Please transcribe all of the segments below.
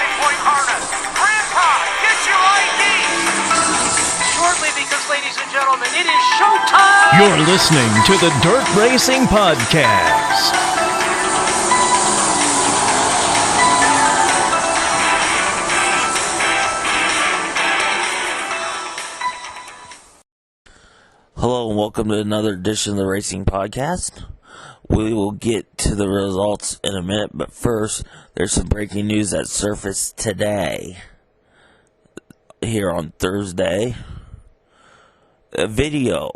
5-point harness. Grandpa, get your ID. Shortly, because, ladies and gentlemen, it is showtime. You're listening to the Dirt Racing Podcast. Hello and welcome to another edition of the Racing Podcast. We will get to the results in a minute, but first, there's some breaking news that surfaced today, here on Thursday. A video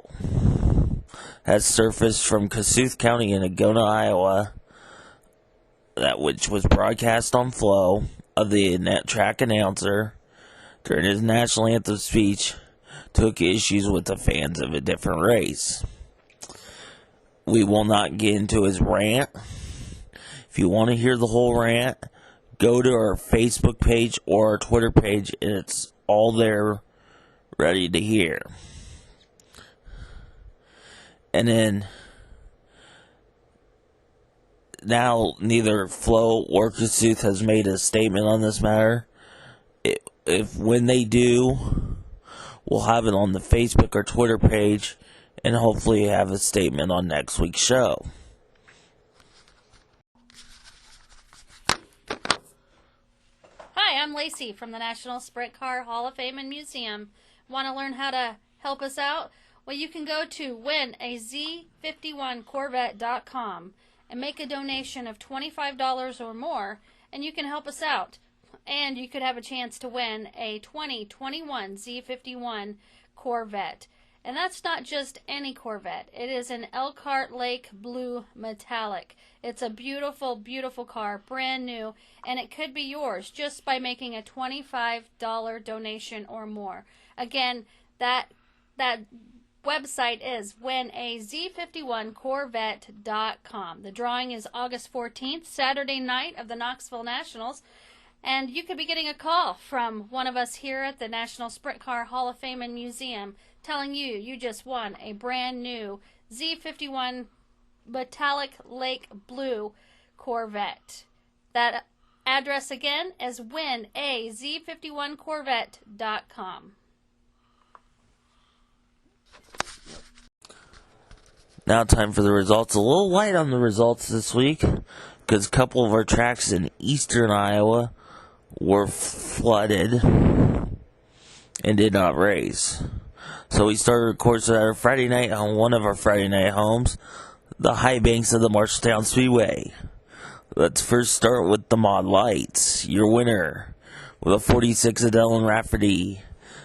has surfaced from Kossuth County in Agona, Iowa, which was broadcast on Flow, of the track announcer during his national anthem speech took issues with the fans of a different race. We will not get into his rant. If you want to hear the whole rant, go to our Facebook page or our Twitter page, and it's all there ready to hear. And then, now neither Flo or Kossuth has made a statement on this matter. When they do, we'll have it on the Facebook or Twitter page, and hopefully have a statement on next week's show. Hi, I'm Lacey from the National Sprint Car Hall of Fame and Museum. Want to learn how to help us out? Well, you can go to winaz51corvette.com and make a donation of $25 or more, and you can help us out. And you could have a chance to win a 2021 Z51 Corvette. And that's not just any Corvette. It is an Elkhart Lake Blue Metallic. It's a beautiful, beautiful car, brand new, and it could be yours just by making a $25 donation or more. Again, that website is winaz51corvette.com. The drawing is August 14th, Saturday night of the Knoxville Nationals. And you could be getting a call from one of us here at the National Sprint Car Hall of Fame and Museum telling you just won a brand new Z51 Metallic Lake Blue Corvette. That address again is winaz51corvette.com. Now time for the results. A little light on the results this week, because a couple of our tracks in eastern Iowa were flooded and did not race. So we started, of course, our Friday night on one of our Friday night homes, the high banks of the Marshalltown Speedway. Let's first start with the Mod Lights. Your winner with a 46 of Dylan Rafferty.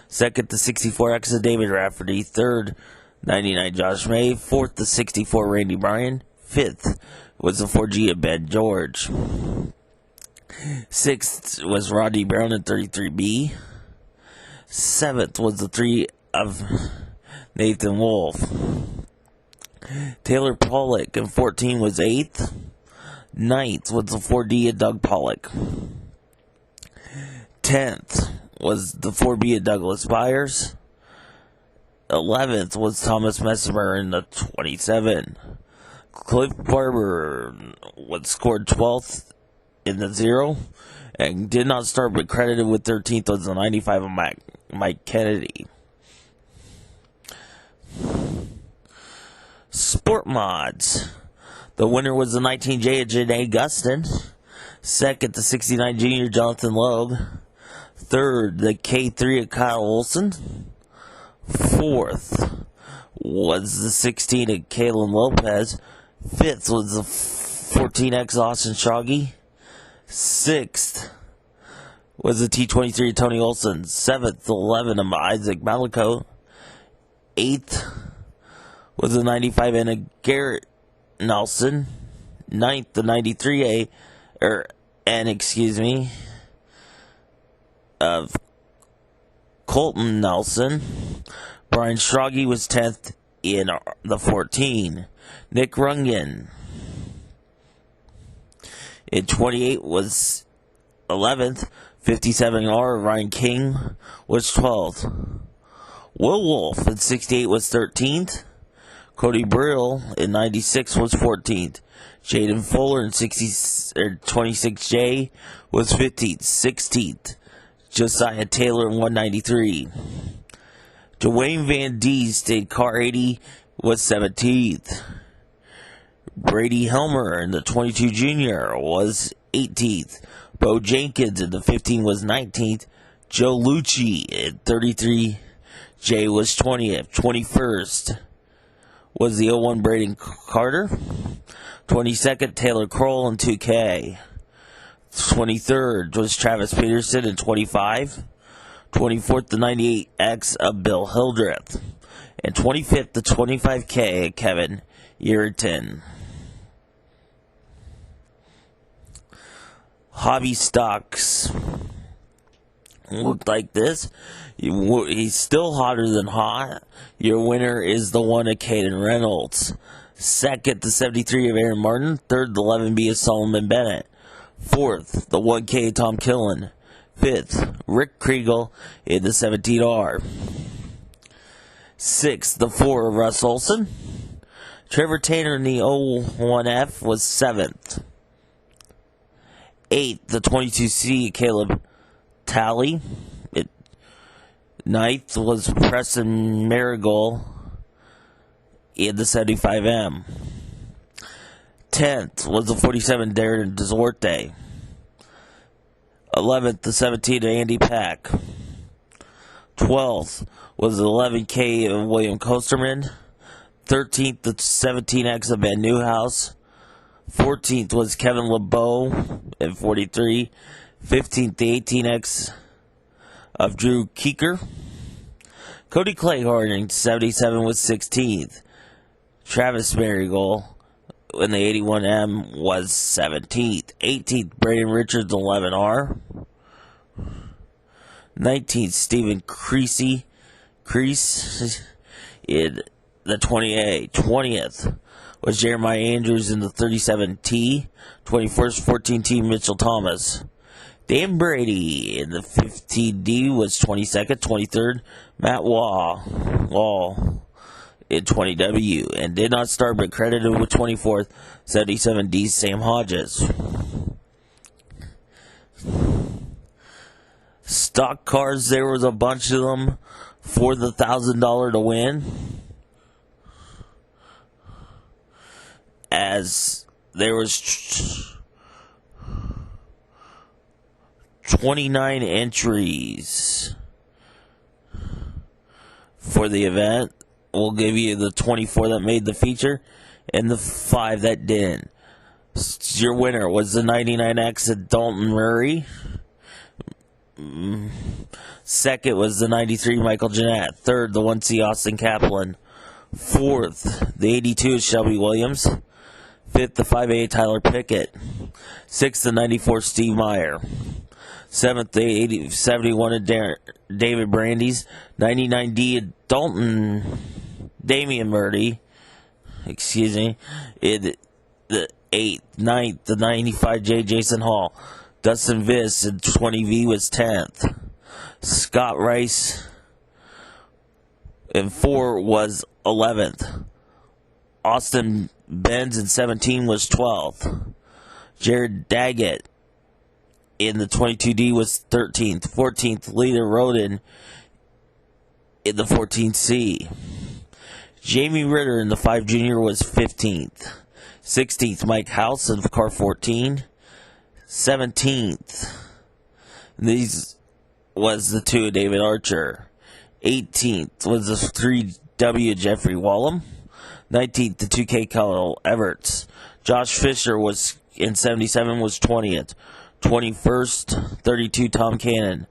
Second, the 64X of David Rafferty. Third, 99 Josh May. Fourth, the 64 Randy Bryan. Fifth was the 4G of Ben George. Sixth was Rodney Brown in 33B. Seventh was the 3 of Nathan Wolf. Taylor Pollock in 14 was 8th. Ninth was the 4D of Doug Pollock. 10th was the 4B of Douglas Byers. 11th was Thomas Messimer in the 27. Cliff Barber scored 12th in the 0 and did not start, but credited with 13th was the 95 of Mike Kennedy. Sport Mods. The winner was the 19J of Janae Gustin. Second, the 69 Junior Jonathan Logue. Third, the K3 of Kyle Olson. Fourth was the 16 of Kalen Lopez. Fifth was the 14X Austin Shoggy. Sixth was the T23 of Tony Olson. Seventh, the 11 of Isaac Malico. Eighth was the 95N of Garrett Nelson. Ninth, the 93A, of Colton Nelson. Brian Schrage was 10th in the 14. Nick Rungan in 28 was 11th. 57R, Ryan King was 12th. Will Wolf in 68 was 13th. Cody Brill in 96 was 14th. Jaden Fuller in 26J was 15th. 16th. Josiah Taylor in 193. Dwayne Van Diest in car 80 was 17th. Brady Helmer in the 22 Junior was 18th. Bo Jenkins in the 15 was 19th. Joe Lucci in 33J was 20th. 21st was the 01 Braden Carter. 22nd, Taylor Kroll in 2K. 23rd was Travis Peterson in 25. 24th, the 98X of Bill Hildreth. And 25th, the 25K of Kevin Yearton. Hobby stocks looked like this. He's still hotter than hot. Your winner is the one of Caden Reynolds. Second, the 73 of Aaron Martin. Third, the 11B of Solomon Bennett. Fourth, the 1K of Tom Killen. Fifth, Rick Kriegel in the 17R. Sixth, the 4 of Russ Olson. Trevor Tanner in the 01F was 7th. 8th, the 22C, Caleb Talley. 9th was Preston Marigold in the 75M. 10th was the 47 Darren Desorte. 11th, the 17 of Andy Pack. 12th was the 11K of William Kosterman. 13th, the 17X of Ben Newhouse. 14th was Kevin LeBeau at 43. 15th, the 18X of Drew Keeker. Cody Clayhorn, 77, was 16th. Travis Marigold in the 81M was 17th. 18th, Braden Richards, 11R. 19th, Stephen Crease in the 20A. 20th was Jeremiah Andrews in the 37T. 21st, 14T, Mitchell Thomas. Dan Brady in the 15D was 22nd. 23rd, Matt Wall in 20W. And did not start but credited with 24th, 77D, Sam Hodges. Stock cars, there was a bunch of them for the $1,000 to win. As there was 29 entries for the event. We'll give you the 24 that made the feature and the 5 that didn't. Your winner was the 99X of Dalton Murray. Second was the 93 Michael Jeanette. Third, the 1C Austin Kaplan. Fourth, the 82 is Shelby Williams. Fifth, the 5A Tyler Pickett. Sixth, the 94 Steve Meyer. Seventh, the 71 of David Brandes. 99D of Dalton Damian Murdy. Excuse me. The 8th, 9th, the 95J Jason Hall. Dustin Viss in 20V was 10th. Scott Rice in 4 was 11th. Austin Benz in 17 was 12th. Jared Daggett in the 22D was 13th. 14th, Leader Roden in the 14C. Jamie Ritter in the 5 Junior was 15th. 16th, Mike House in car 14. 17th, these was the 2 of David Archer. 18th was the 3W Jeffrey Wallum. 19th, the 2K Kyle Everts. Josh Fisher was in 77 was 20th. 21st, 32 Tom Cannon.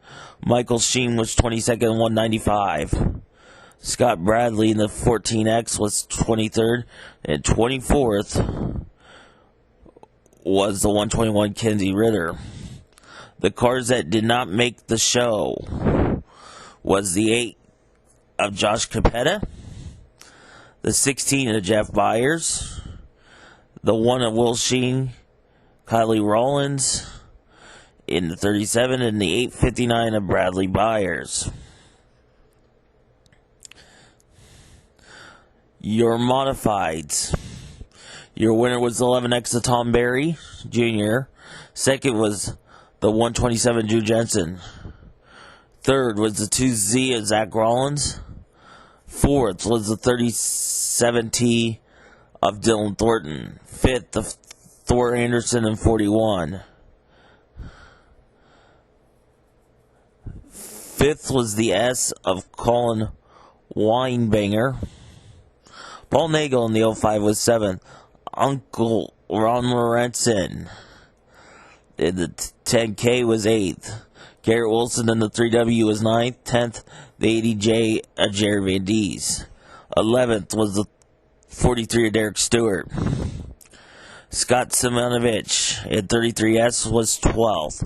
Michael Sheen was 22nd, 195. Scott Bradley in the 14X was 23rd, and 24th was the 121 Kenzie Ritter. The cars that did not make the show was the 8 of Josh Capetta, the 16 of Jeff Byers, the 1 of Will Sheen, Kylie Rollins in the 37, and the 859 of Bradley Byers. your modifieds. Your winner was the 11X of Tom Berry Jr. Second was the 127 Drew Jensen. Third was the 2Z of Zach Rollins. Fourth was the 37T of Dylan Thornton. Fifth, the Thor Anderson in 41. Fifth was the S of Colin Weinbanger. Paul Nagel in the 05 was 7th. Uncle Ron Lorenzen in the 10K was 8th. Garrett Wilson in the 3W was 9th. 10th, the 80J of Jerry Van Dees. 11th was the 43 of Derek Stewart. Scott Simonovich in 33S was 12th.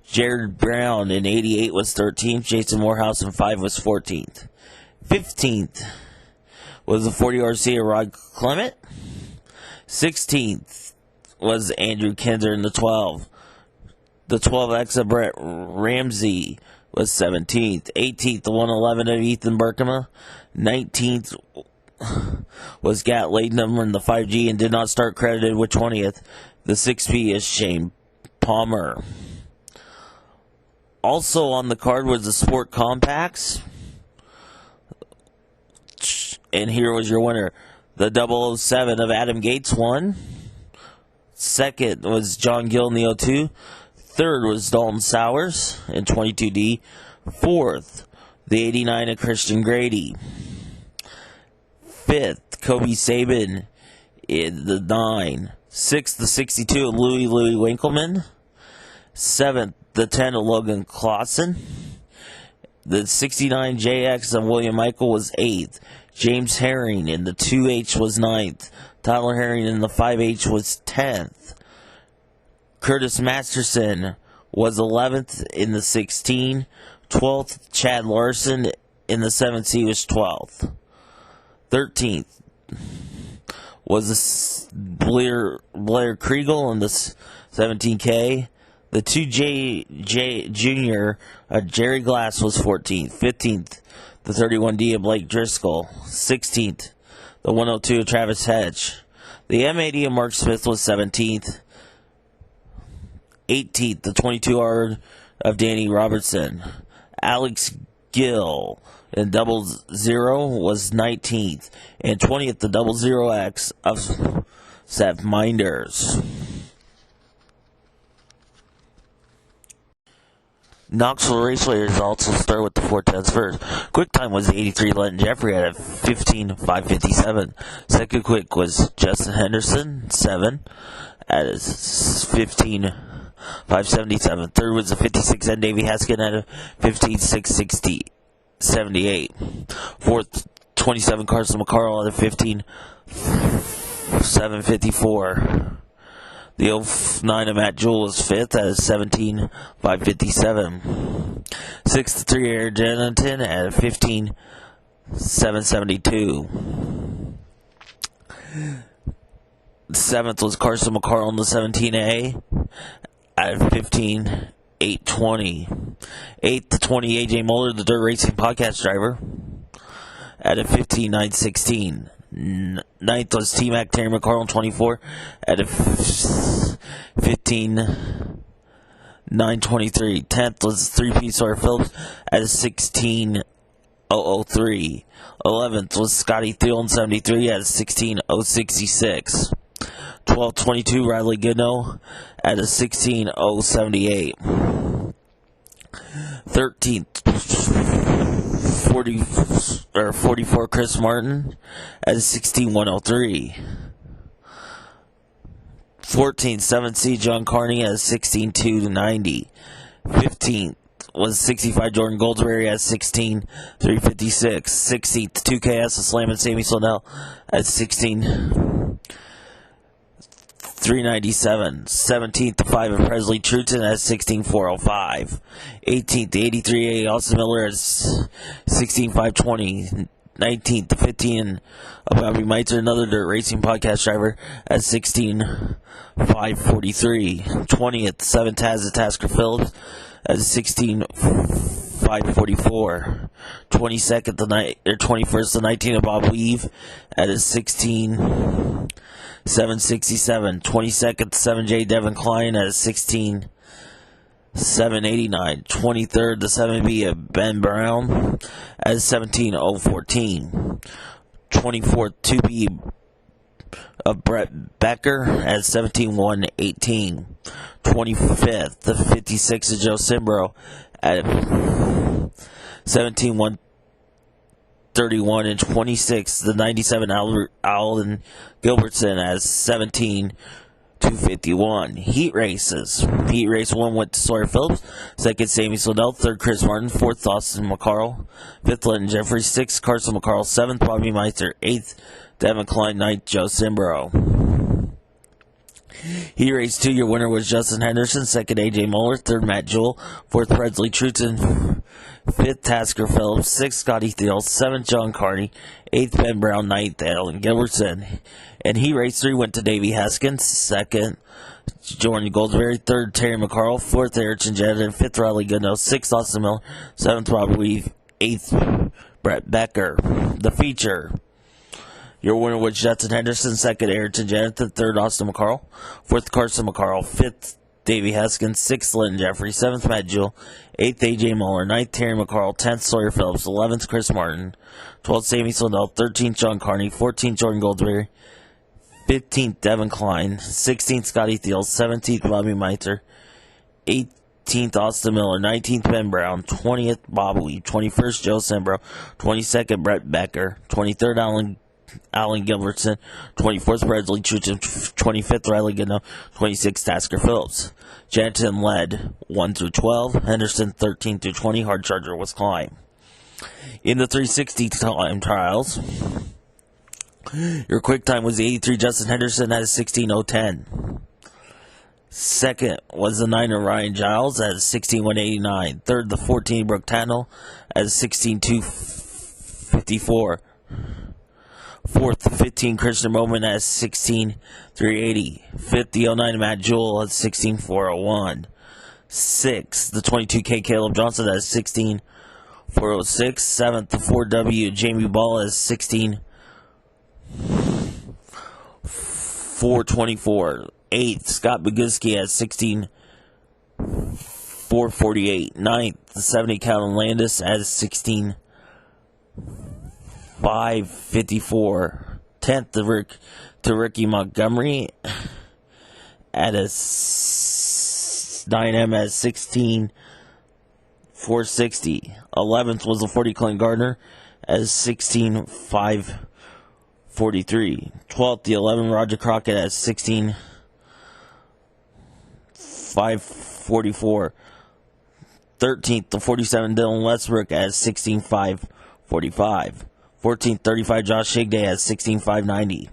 Jared Brown in 88 was 13th. Jason Morehouse in 5 was 14th. 15th was the 40 RC of Rod Clement. 16th was Andrew Kinzer in the 12. The 12X of Brett Ramsey was 17th. 18th, the 111 of Ethan Berkema. 19th was Gat Ladenham in the 5G and did not start credited with 20th. The 6P is Shane Palmer. Also on the card was the Sport Compacts. And here was your winner. The 007 of Adam Gates won. Second was John Gill in the 02. Third was Dalton Sowers in 22D. Fourth, the 89 of Christian Grady. Fifth, Kobe Sabin in the 9. Sixth, the 62 of Louis Winkleman. Seventh, the 10 of Logan Clausen. The 69 JX of William Michael was 8th. James Herring in the 2H was 9th. Tyler Herring in the 5H was 10th. Curtis Masterson was 11th in the 16. 12th, Chad Larson in the 7C was 12th. 13th was Blair Kriegel in the 17K. The 2J Junior, Jerry Glass was 14th. 15th, the 31D of Blake Driscoll. 16th, the 102 of Travis Hedge. The M80 of Mark Smith was 17th. 18th, the 22R of Danny Robertson. Alex Gill in 00 was 19th. And 20th, the 00X of Seth Minders. Knoxville Raceway results will start with the 410s first. Quick time was the 83 Lenton Jeffrey at a 15.557. Second quick was Justin Henderson, 7, at a 15.577. Third was the 56 N Davey Haskin at a 15.678. Fourth, 27 Carson McCarl at a 15.754. The 09 of Matt Jewell was 5th at a 17.557. 6th, 3 Air Jennington at a 15.772. 7th was Carson McCarl in the 17A at a 15.820. 8th, the 20 AJ Moeller, the Dirt Racing Podcast driver, at a 15.916. 9th was T-Mac Terry McCarl 24 at a 15.923. 10th was 3P Sawyer Phillips at a 16.003. 11th was Scotty Thiel 73 at a 16.066. 12th, 22 Riley Goodnow at a 16.078. 13th, 44 Chris Martin at a 16.103. 14th, 7C John Carney at a 16.290. 15th was 65 Jordan Goldsberry at 16.356. 16th, 2KS of Slam and Sammy Slonell at 16.397. 17th, the 5 of Presley Truton at 16.405. 18th, the 83A Austin Miller at 16.520. 19th, the 15 of Bobby Meitzer, another Dirt Racing Podcast driver, at 16.543. 20th, 7 Taz of Tasker Phillips at 16.4 5:44. 22nd the night or 21st the 19 of Bob Weave at a 16:767. 22nd 7J Devin Klein at a 16:789. 23rd the 7B of Ben Brown at a 17:014. 24th 2B of Brett Becker at 17:118. 25th the 56 of Joe Cimbro at 17:131, and 26th the 97 Alan Gilbertson at 17:251. Heat races. Heat race 1 went to Sawyer Phillips. 2nd, Sammy Slidell. 3rd, Chris Martin. 4th, Austin McCarl. 5th, Lennon Jeffrey. 6th, Carson McCarl. 7th, Bobby Meister. 8th, Devin Klein. 9th, Joe Cimbro. Heat race 2, your winner was Justin Henderson. 2nd, AJ Moeller. 3rd, Matt Jewell. 4th, Presley Truton. 5th, Tasker Phillips. 6th, Scotty Thiel. 7th, John Carney. 8th, Ben Brown. 9th, Alan Gilbertson. And Heat race 3 went to Davey Haskins. 2nd, Jordan Goldsberry. 3rd, Terry McCarl. 4th, Eric Jetta. 5th, Riley Goodnow. 6th, Austin Miller. 7th, Robert Weave. 8th, Brett Becker. The feature. Your winner was Justin Henderson. 2nd, Ayrton Jennett. 3rd, Austin McCarl. 4th, Carson McCarl. 5th, Davey Haskins. 6th, Lynn Jeffrey. 7th, Matt Jewell. 8th, AJ Moeller. 9th, Terry McCarl. 10th, Sawyer Phillips. 11th, Chris Martin. 12th, Sammy Slidell. 13th, John Carney. 14th, Jordan Goldsberry. 15th, Devin Klein. 16th, Scotty Thiel. 17th, Bobby Meister. 18th, Austin Miller. 19th, Ben Brown. 20th, Bob Weave. 21st, Joe Cimbro. 22nd, Brett Becker. 23rd, Alan Gilbertson. 24th, Presley Truton. 25th, Riley Goodnow. 26th, Tasker Phillips. Janton led 1 through 12. Henderson 13 through 20. Hard charger was Klein. In the 360 time trials, your quick time was the 83 Justin Henderson at a 16:010. Second was the 9 of Ryan Giles at a 16:189. Third, the 14 Brooke Tannell at a 16:254. Fourth, the 15 Christian Moment at 16:380. Fifth, the 09 Matt Jewell at 16:401. Sixth, the 22K Caleb Johnson at 16:406. Seventh, the 4W Jamie Ball at 16:424. Eighth, Scott Boguski at 16:448. Ninth, the 70 Calvin Landis at 16:554. 10th, to Ricky Montgomery at a 9M at 16:460. 11th was the 40 Clint Gardner at 16:543. 12th, the 11 Roger Crockett at 16:544. 13th, the 47 Dylan Westbrook at 16:545. 14th, 35 Josh Shigday at 16:590.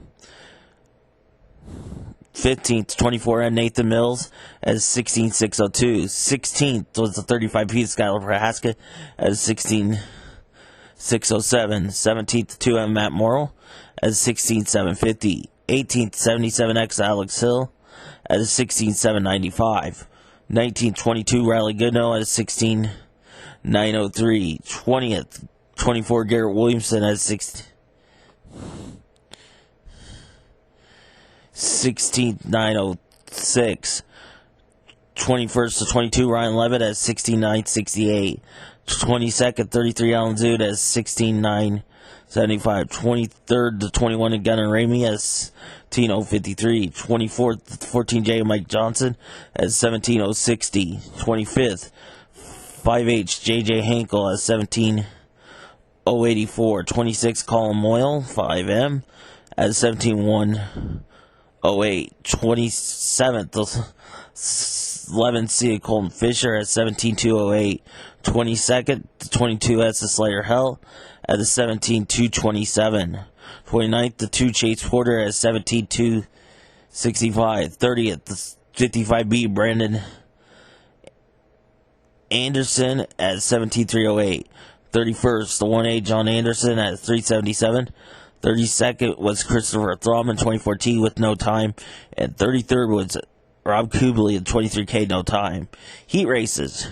15th, 24 Nathan Mills at 16:602. 16th was the 35 Pete Skylar Prohaska at 16:607. 17th, 2M Matt Morrill at 16:750. 18th, 77X Alex Hill at 16:795. 19th, 22 Riley Goodnow at 16:903. 20th, 24 Garrett Williamson at 16:906. 21st to 22 Ryan Levitt at 16:968. 22nd, 33 Alan Zood at 16:975. 23rd to 21 Gunnar Ramey at 16:053. 24th, 14 J Mike Johnson at 17:060. 25th, 5H JJ Hankel at 17:084. 26 Colin Moyle 5M at 17:108. 27th, 11 C Colton Fisher at 17:208. 22nd, 22 S the Slayer Hell at the 17:227. 29th, the 2 Chase Porter at 17:265. 30th, the 55B Brandon Anderson at 17:308. 31st, the 1A John Anderson at 3:77. 32nd was Christopher Thrallman 24T with no time. And 33rd was Rob Kubley at 23K no time. Heat races.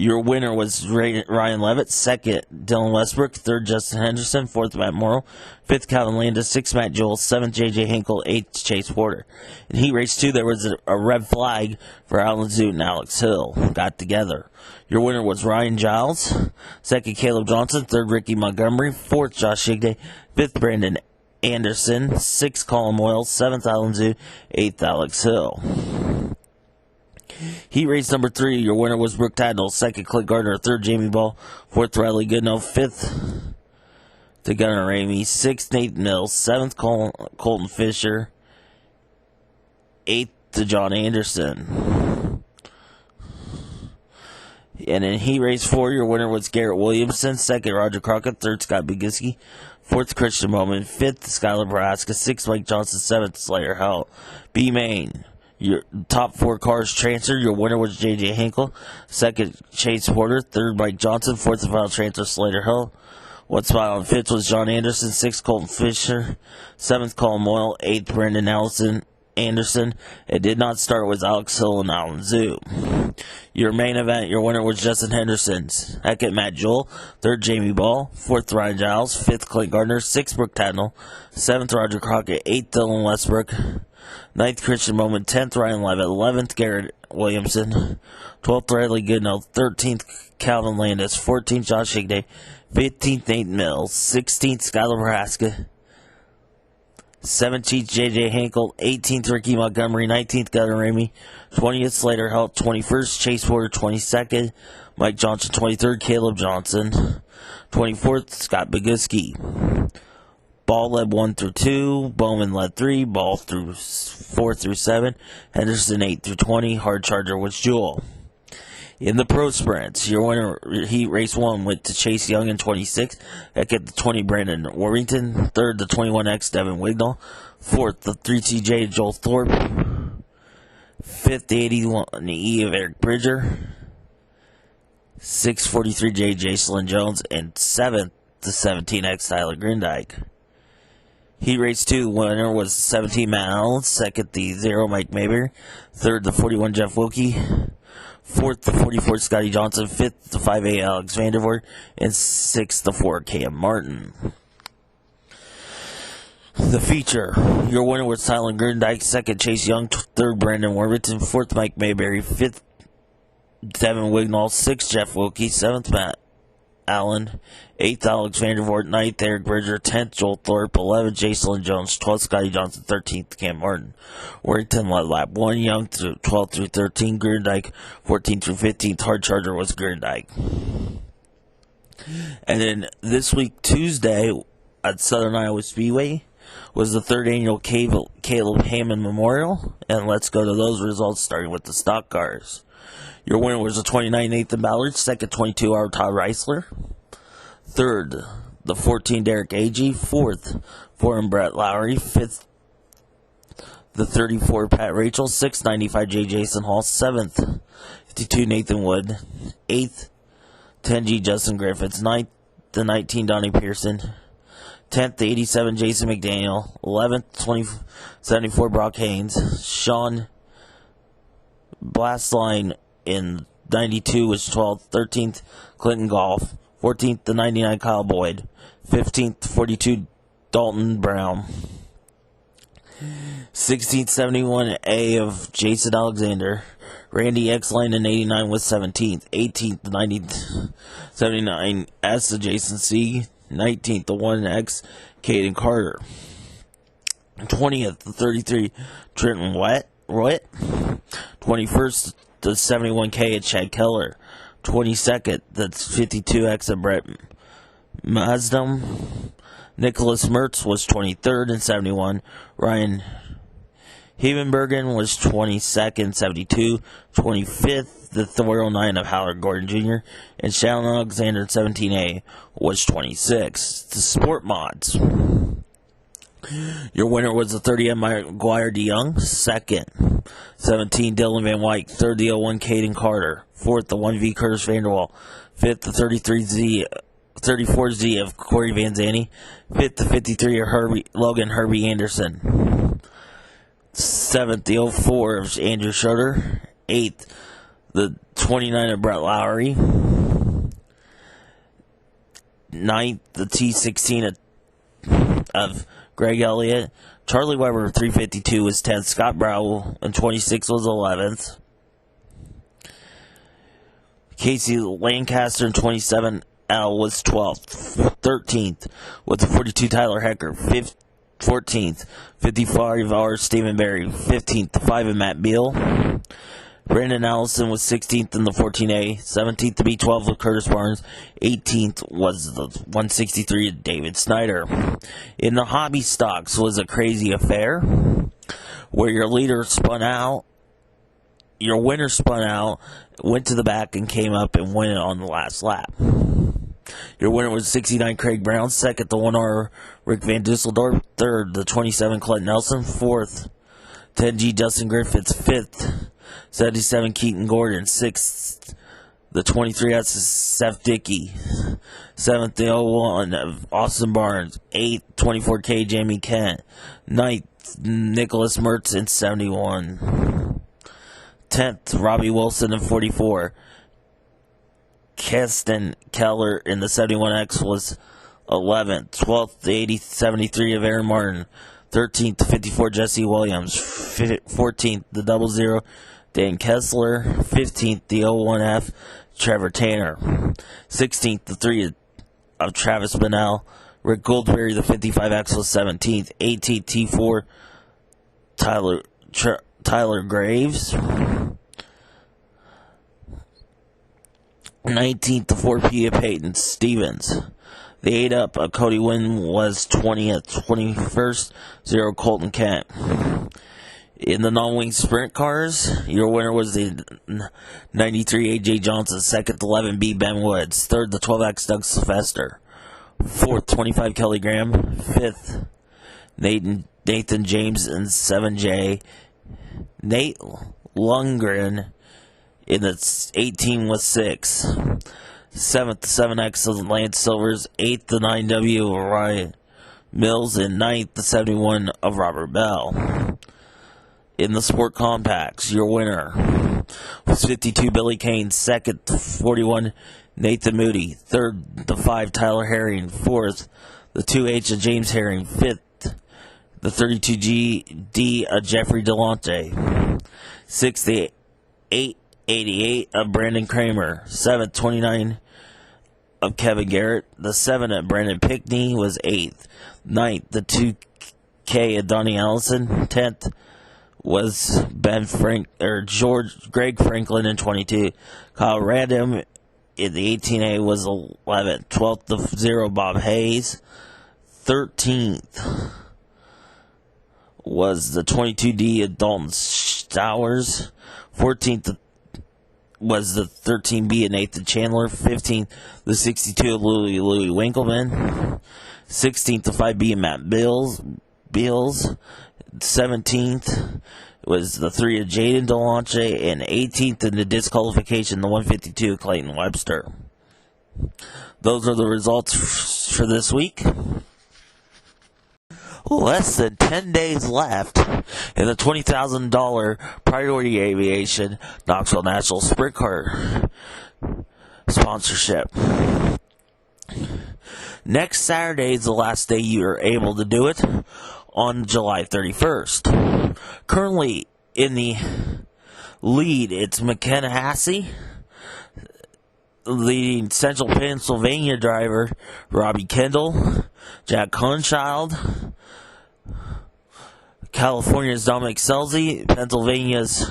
Your winner was Ryan Levitt. Second, Dylan Westbrook. Third, Justin Henderson. Fourth, Matt Morrow. Fifth, Calvin Landis. Sixth, Matt Jewell. Seventh, J.J. Hinkle. Eighth, Chase Porter. In heat race 2, there was a red flag for Alan Zoot and Alex Hill. Got together. Your winner was Ryan Giles. Second, Caleb Johnson. Third, Ricky Montgomery. Fourth, Josh Shigday. Fifth, Brandon Anderson. Sixth, Colin Moyle. Seventh, Alan Zoot. Eighth, Alex Hill. Heat race number 3, your winner was Brooke Tadnell. Second, Clint Gardner. Third, Jamie Ball. Fourth, Riley Goodnow. Fifth, to Gunnar Ramey. Sixth, Nathan Mills. Seventh, Colton Fisher. Eighth, to John Anderson. And in heat race 4, your winner was Garrett Williamson. Second, Roger Crockett. Third, Scott Bigiski. Fourth, Christian Bowman. Fifth, Skylar Braska. Sixth, Mike Johnson. Seventh, Slater Hell. B Main. Your top 4 cars transferred. Your winner was J.J. Hinkle. Second, Chase Porter. Third, Mike Johnson. Fourth and final transfer, Slater Hill. One spot on fifth was John Anderson. Sixth, Colton Fisher. Seventh, Colin Moyle. Eighth, Brendan Anderson. It did not start with Alex Hill and Alan Zoot. Your main event, your winner was Justin Henderson. Second, Matt Jewell. Third, Jamie Ball. Fourth, Ryan Giles. Fifth, Clint Gardner. Sixth, Brooke Tadnell. Seventh, Roger Crockett. Eighth, Dylan Westbrook. 9th, Christian Bowman. 10th, Ryan Levitt. 11th, Garrett Williamson. 12th, Riley Goodnow. 13th, Calvin Landis. 14th, Josh Higday. 15th, Nathan Mills. 16th, Skylar Braska. 17th, J.J. Hinkle. 18th, Ricky Montgomery. 19th, Gunnar Ramey. 20th, Slater Helt. 21st, Chase Porter. 22nd, Mike Johnson. 23rd, Caleb Johnson. 24th, Scott Bigiski. Ball led 1 through 2. Bowman led 3. Ball through 4 through 7. Henderson 8 through 20. Hard charger was Jewell. In the pro sprints, your winner heat race 1 went to Chase Young in 26th. Second, the 20 Brandon Warrington. Third, the 21X Devin Wignall. Fourth, the 3TJ Joel Thorpe. Fifth, the 81E of Eric Bridger. 643J Jason Jones. And seventh, the 17X Tyler Grindike. Heat race 2, the winner was 17 Matt Allen. Second, the 0 Mike Mayberry. Third, the 41 Jeff Wilkie. Fourth, the 44 Scotty Johnson. Fifth, the 5A Alex Vandervoort. And sixth, the 4 Cam Martin. The feature, your winner was Tyler Grindike. Second, Chase Young. Third, Brandon Warburton. Fourth, Mike Mayberry. Fifth, Devin Wignall. Sixth, Jeff Wilkie. Seventh, Matt Allen. 8th, Alex Vandervoort. 9th, Eric Bridger. 10th, Joel Thorpe. 11th, Jason Jones. 12th, Scotty Johnson. 13th, Cam Martin. Warrington led lap 1. Young through 12 through 13. Grindike 14 through 15th. Hard charger was Grindike. And then this week, Tuesday, at Southern Iowa Speedway, was the 3rd annual Caleb Hammond Memorial. And let's go to those results, starting with the stock cars. Your winner was the 29 Nathan Ballard. Second, 22 hour Todd Reisler. Third, the 14 Derek Agee. Fourth, 4 Brett Lowry. Fifth, the 34 Pat Rachel. Sixth, 95 J Jason Hall. Seventh, 52 Nathan Wood. Eighth, 10G Justin Griffiths. Ninth, the 19 Donnie Pearson. 10th, the 87 Jason McDaniel. 11th, 74 Brock Haynes. Sean Blastline in 92 was 12th. 13th, Clinton Golf. 14th, the 99 Kyle Boyd. 15th, 42 Dalton Brown. 16th, 71A of Jason Alexander. Randy X Line in 89 was 17th. 18th, the 79S of Jason C. 19th, the 1X Caden Carter. 20th, the 33 Trenton Roy. 21st, the 71K at Chad Keller. 22nd, that's 52X of Brett Mazdam. Nicholas Mertz was 23rd in 71. Ryan Hevenbergen was 22nd, 72. 25th, the 409 of Howard Gordon Jr. And Shannon Alexander, 17A, was 26. The Sport Mods. Your winner was the 30 M. McGuire DeYoung. Second, 17 Dylan Van Wyk. Third, the 01 Caden Carter. Fourth, the 1V Curtis Vanderwall. Fifth, the 34Z of Corey Van Zandt. Fifth, the 53 of Logan Herbie Anderson. Seventh, the 04 of Andrew Schroeder. Eighth, the 29 of Brett Lowry. 9th, the T16 of Greg Elliott. Charlie Weber, 352, was 10th. Scott Brow, in 26, was 11th. Casey Lancaster, in 27, L, was 12th. 13th, with the 42, Tyler Hecker. 14th, 55, R, Stephen Barry. 15th, the 5 of Matt Beal. Brandon Allison was 16th in the 14A. 17th, the B12 of Curtis Barnes. 18th was the 163 of David Snyder. In the hobby stocks was a crazy affair where your leader spun out, your winner spun out, went to the back and came up and won it on the last lap. Your winner was 69 Craig Brown. Second, the 1R Rick Van Dusseldorp. Third, the 27 Clint Nelson. Fourth, 10G Justin Griffiths. Fifth, 77 Keaton Gordon. Sixth, the 23 S Seth Dickey. Seventh, the 01 of Austin Barnes. Eighth, 24K Jamie Kent. Ninth, Nicholas Mertz in 71. 10th, Robbie Wilson in 44. Keston Keller in the 71X was 11th. 12th, the 73 of Aaron Martin. 13th, the 54 Jesse Williams. 14th, the 00 Dan Kessler. 15th, the 01F Trevor Tanner. 16th, the 3 of Travis Bennell. Rick Goldberry, the 55X, was 17th. 18th, T4 Tyler Graves. 19th, the 4P of Peyton Stevens. The 8 up of Cody Wynn was 20th. 21st, 0 Colton Kent. In the non-wing sprint cars, your winner was the 93 AJ Johnson. Second, the 11B Ben Woods. Third, the 12X Doug Sylvester. Fourth, 25 Kelly Graham. Fifth, Nathan James and 7J. Nate Lundgren in the 18 was 6. 7th, the 7X of Lance Silvers. 8th, the 9W of Ryan Mills. And 9th, the 71 of Robert Bell. In the Sport Compacts, your winner was 52 Billy Kane. Second, 41 Nathan Moody. Third, the 5 Tyler Herring. Fourth, the 2H of James Herring. Fifth, the 32GD of Jeffrey Delonte. Sixth, the 888 of Brandon Kramer. Seventh, 29 of Kevin Garrett. The 7 of Brandon Pickney was 8th. 9th, the 2K of Donnie Allison. 10th was Greg Franklin in 22. Kyle Random in the 18A was 11th. 12th, the 0 Bob Hayes. 13th was the 22D of Dalton Stowers. 14th was the 13B of Nathan Chandler. 15th, the 62 of Louis Winkleman. 16th, the 5B of Matt Beals. 17th was the 3 of Jaden Delonte, and 18th in the disqualification, the 152 of Clayton Webster. Those are the results for this week. Less than 10 days left in the $20,000 Priority Aviation Knoxville National Sprint Car sponsorship. Next Saturday is the last day you're able to do it, on July 31st. Currently in the lead, it's McKenna Hassey. Leading Central Pennsylvania driver, Robbie Kendall. Jack Hunchild. California's Dominic Selzy. Pennsylvania's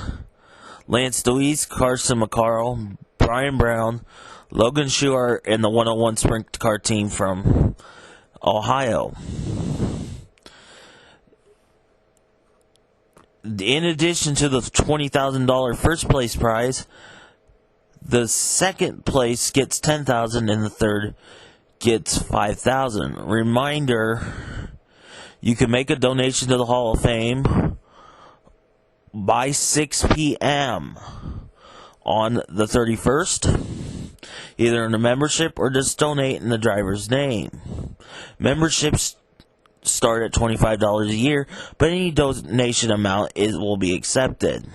Lance Deweese. Carson McCarl. Brian Brown. Logan Schuart, and the 101 Sprint Car team from Ohio. In addition to the $20,000 first place prize, the second place gets $10,000 and the third gets $5,000. Reminder, you can make a donation to the Hall of Fame by 6 p.m. on the 31st, either in a membership or just donate in the driver's name. Memberships start at $25 a year, but any donation amount will be accepted.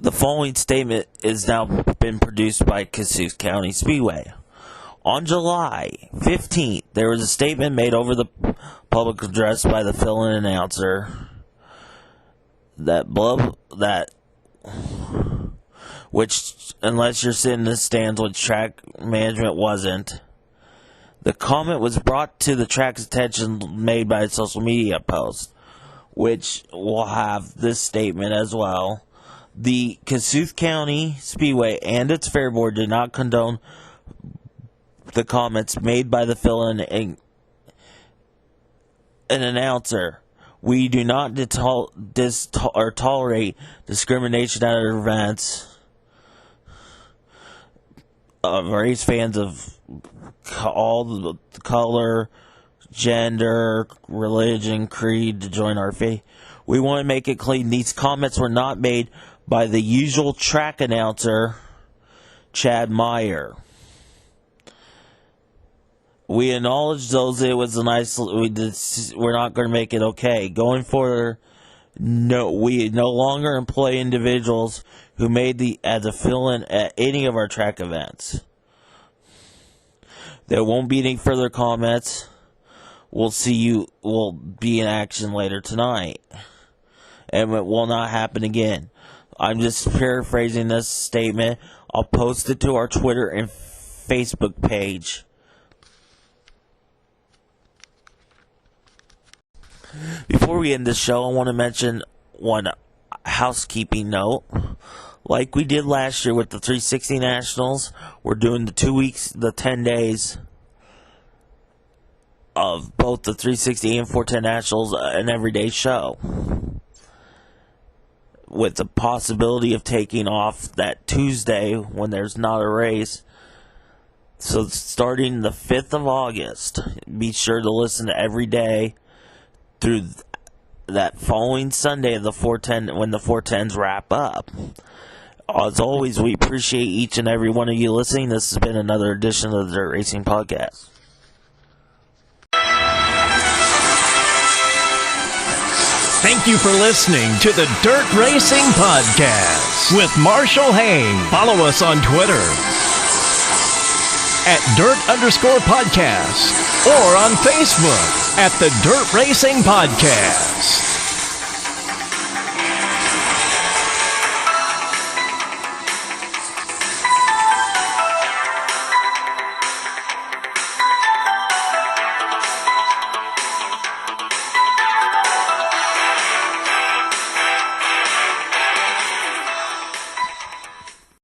The following statement is now been produced by Kossuth County Speedway. On July 15th, there was a statement made over the public address by the fill-in announcer which, unless you're sitting in the stands, which track management wasn't. The comment was brought to the track's attention made by a social media post, which will have this statement as well. The Kossuth County Speedway and its fair board did not condone the comments made by the fill-in an announcer. We do not tolerate discrimination at our events of race fans of all the color, gender, religion, creed to join our faith. We want to make it clean. These comments were not made by the usual track announcer, Chad Meyer. We acknowledge those. It was a nice. We're not going to make it okay going forward. No, we no longer employ individuals who made as a fill-in at any of our track events. There won't be any further comments. We'll see you. We'll be in action later tonight, and it will not happen again. I'm just paraphrasing this statement. I'll post it to our Twitter and Facebook page. Before we end the show, I want to mention one housekeeping note. Like we did last year with the 360 Nationals, we're doing the 2 weeks, the 10 days of both the 360 and 410 Nationals, an everyday show, with the possibility of taking off that Tuesday when there's not a race. So starting the 5th of August, be sure to listen to every day through that following Sunday of the 410 when the 410s wrap up. As always, we appreciate each and every one of you listening. This has been another edition of the Dirt Racing Podcast. Thank you for listening to the Dirt Racing Podcast with Marshall Hain. Follow us on Twitter at Dirt_Podcast or on Facebook at the Dirt Racing Podcast.